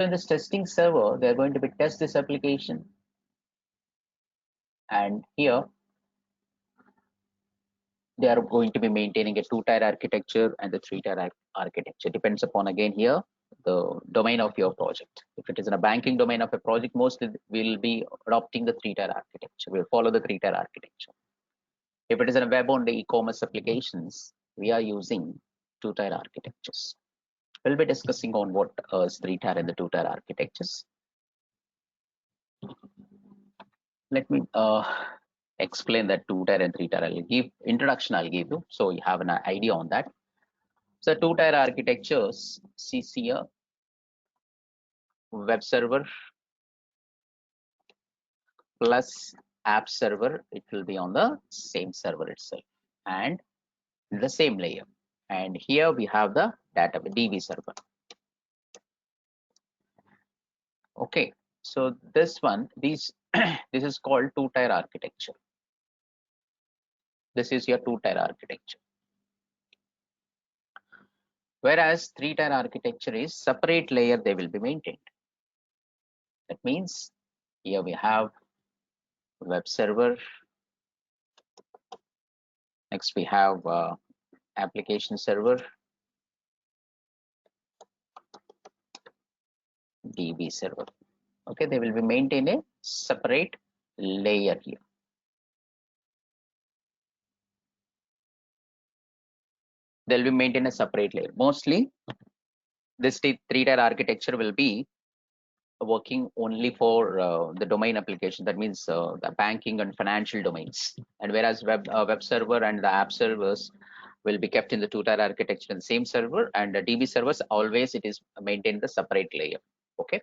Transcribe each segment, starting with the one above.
So in this testing server, they're going to be test this application. And here they are going to be maintaining a 2-tier architecture and the 3-tier architecture. Depends upon, again, here the domain of your project. If it is in a banking domain of a project, mostly we'll be adopting the 3-tier architecture. We'll follow the 3-tier architecture. If it is in a web only e-commerce applications, we are using 2-tier architectures. We'll be discussing on what is 3-tier and the 2-tier architectures. Let me explain that 2-tier and 3-tier. I'll give introduction. I'll give you so you have an idea on that. So 2-tier architectures, see here, web server plus app server. It will be on the same server itself and the same layer. And here we have the database DB server. Okay, so this one, this is called 2-tier architecture. This is your 2-tier architecture. Whereas 3-tier architecture is separate layer they will be maintained. That means here we have web server. Next we have application server, DB server. Okay, they will be maintained a separate layer here. They'll be maintained a separate layer. Mostly, this 3-tier architecture will be working only for the domain application. That means the banking and financial domains. And whereas web server and the app servers will be kept in the 2-tier architecture in the same server, and the DB servers always it is maintained the separate layer. Okay.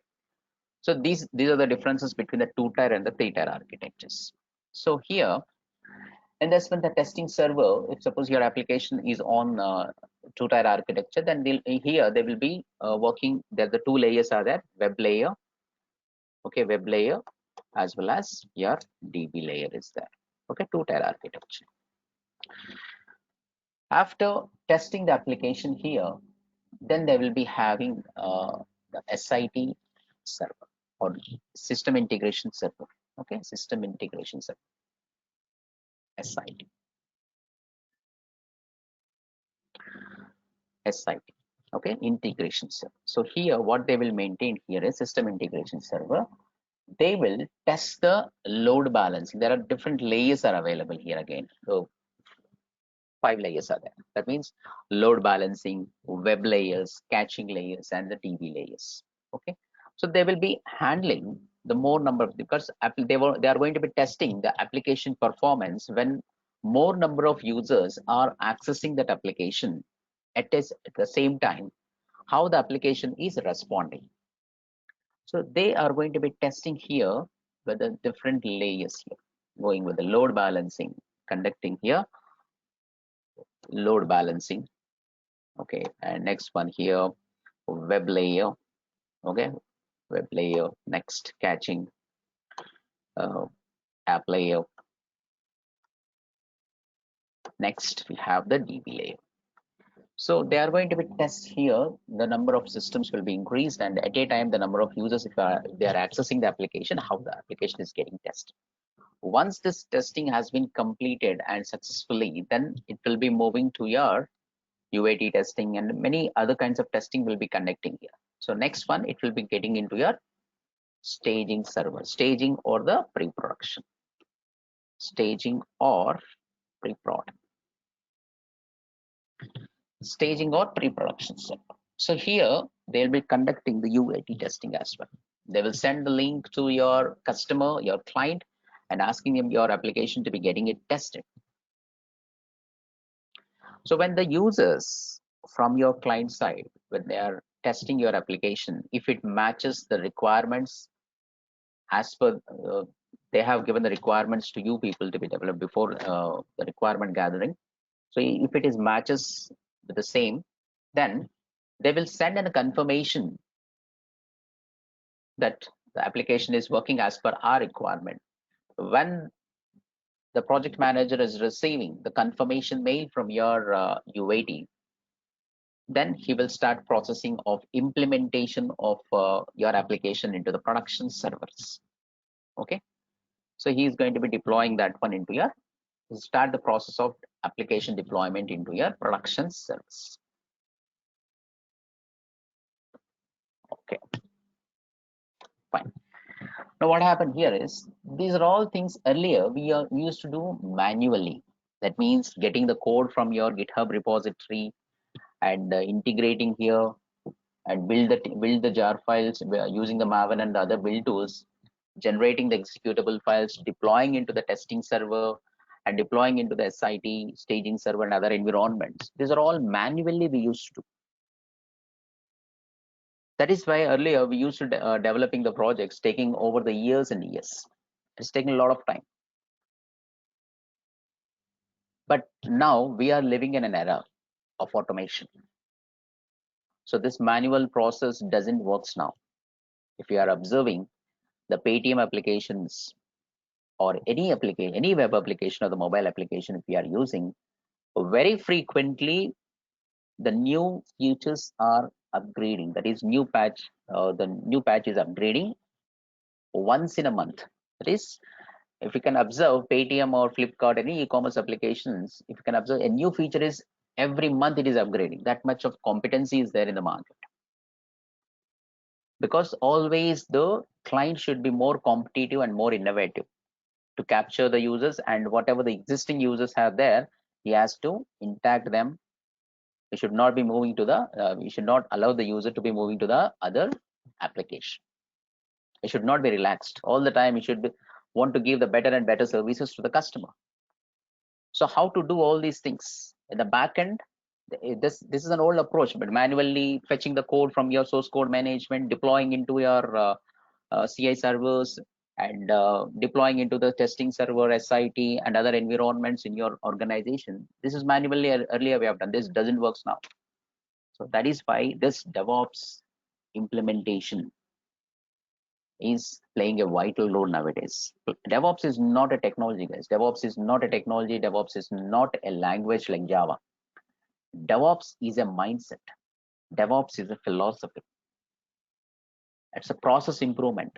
So these are the differences between the 2-tier and the 3-tier architectures. So here, and that's when the testing server, if suppose your application is on 2-tier architecture, then here they will be working. There the 2 layers are there: web layer, okay, web layer, as well as your DB layer is there. Okay, 2-tier architecture. After testing the application here, then they will be having the SIT server or system integration server. Okay, system integration server, SIT. SIT, okay, integration server. So here what they will maintain here is system integration server. They will test the load balancing. There are different layers are available here again. So 5 layers are there. That means load balancing, web layers, caching layers, and the DB layers. Okay, so they will be handling the more number of, because they are going to be testing the application performance when more number of users are accessing that application at the same time, how the application is responding. So they are going to be testing here with the different layers here, going with the load balancing, conducting here load balancing. Okay, and next one here, web layer. Okay, web layer. Next, caching, app layer. Next, we have the DB layer. So they are going to be test here. The number of systems will be increased, and at a time, the number of users, if they are accessing the application, how the application is getting tested. Once this testing has been completed and successfully, then it will be moving to your UAT testing, and many other kinds of testing will be conducting here. So next one, it will be getting into your staging server, staging or the pre-production, staging or pre-prod, staging or pre-production server. So here they'll be conducting the UAT testing as well. They will send the link to your customer, your client, and asking him your application to be getting it tested. So when the users from your client side, when they are testing your application, if it matches the requirements as per they have given the requirements to you people to be developed before the requirement gathering. So if it is matches with the same, then they will send in a confirmation that the application is working as per our requirement. When the project manager is receiving the confirmation mail from your UAT, Then he will start processing of implementation of your application into the production servers. Okay, so he is going to be deploying that one into your, start the process of application deployment into your production service. Okay, fine. Now what happened here is, these are all things earlier we used to do manually. That means getting the code from your GitHub repository and integrating here and build the jar files using the Maven and the other build tools, generating the executable files, deploying into the testing server, and deploying into the SIT staging server and other environments. These are all manually we used to do. That is why earlier we used to developing the projects taking over the years and years. It's taking a lot of time. But now we are living in an era of automation. So this manual process doesn't work now. If you are observing the Paytm applications or any application, any web application or the mobile application, if we are using, very frequently the new features are upgrading. That is the new patch is upgrading once in a month. That is, if you can observe Paytm or Flipkart, any e-commerce applications, if you can observe, a new feature is every month it is upgrading. That much of competency is there in the market. Because always the client should be more competitive and more innovative to capture the users, and whatever the existing users have there, he has to intact them. We should not be moving to the, we should not allow the user to be moving to the other application. It should not be relaxed all the time. It should be, want to give the better and better services to the customer. So how to do all these things in the back end? This is an old approach, but manually fetching the code from your source code management, deploying into your CI servers, and deploying into the testing server, SIT, and other environments in your organization. This is manually earlier we have done. This doesn't work now. So that is why this DevOps implementation is playing a vital role nowadays. DevOps is not a technology, guys. DevOps is not a technology. DevOps is not a language like Java. DevOps is a mindset. DevOps is a philosophy. It's a process improvement.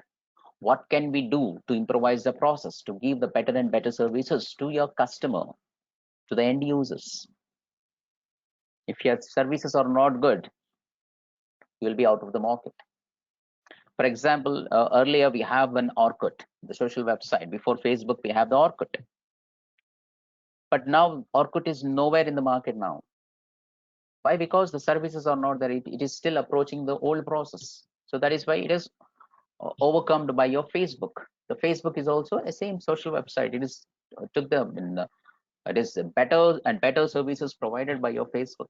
What can we do to improvise the process to give the better and better services to your customer, to the end users? If your services are not good, you'll be out of the market. For example, earlier we have an Orkut, the social website. Before Facebook, we have the Orkut. But now Orkut is nowhere in the market now. Why? Because the services are not there. It is still approaching the old process. So that is why it is overcome by your Facebook. The Facebook is also a same social website. It is took the it is better and better services provided by your Facebook,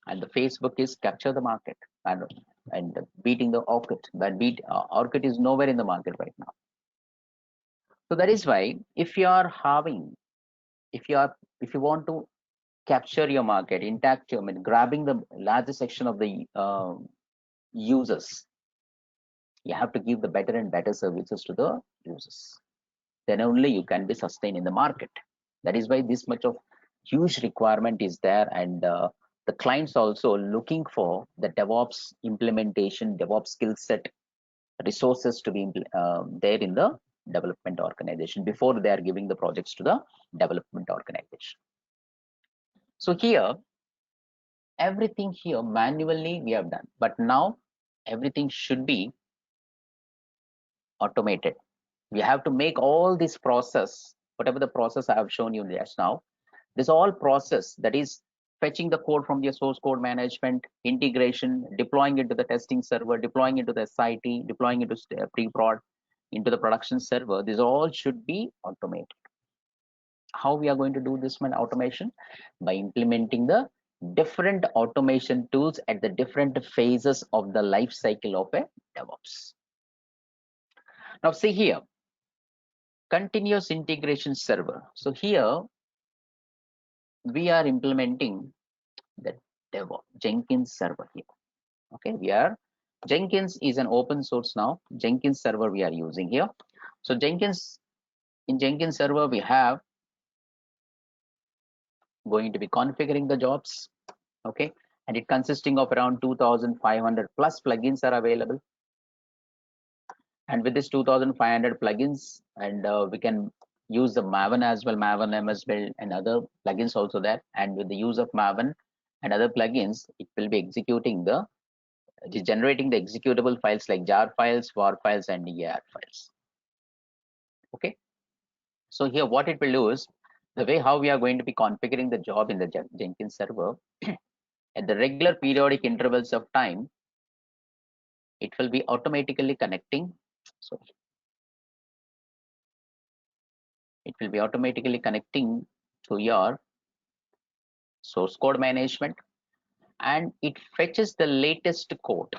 and the Facebook is capture the market and beating the Orkut. That Orkut is nowhere in the market right now. So that is why if you are having, if you want to capture your market intact, I mean grabbing the largest section of the users, you have to give the better and better services to the users. Then only you can be sustained in the market. That is why this much of huge requirement is there, and the clients also looking for the DevOps implementation, DevOps skill set, resources to be there in the development organization before they are giving the projects to the development organization. So here, everything here manually we have done, but now everything should be automated. We have to make all this process, whatever the process I have shown you just now, this all process, that is fetching the code from your source code management, integration, deploying into the testing server, deploying into the SIT, deploying into pre-prod, into the production server, this all should be automated. How we are going to do this automation? By implementing the different automation tools at the different phases of the life cycle of a DevOps. Now see here, continuous integration server. So here we are implementing the Devops Jenkins server here. Okay, Jenkins is an open source now. Jenkins server we are using here. So Jenkins, in Jenkins server we have going to be configuring the jobs. Okay, and it consisting of around 2,500 plus plugins are available. And with this 2,500 plugins, and we can use the Maven as well, Maven MS Build and other plugins also there. And with the use of Maven and other plugins, it will be executing it is generating the executable files like jar files, var files, and EAR files. Okay. So here what it will do is, the way how we are going to be configuring the job in the Jenkins server, at the regular periodic intervals of time, it will be automatically connecting. So it will be automatically connecting to your source code management, and it fetches the latest code.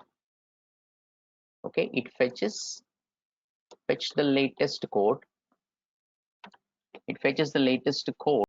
Okay, it fetch the latest code. It fetches the latest code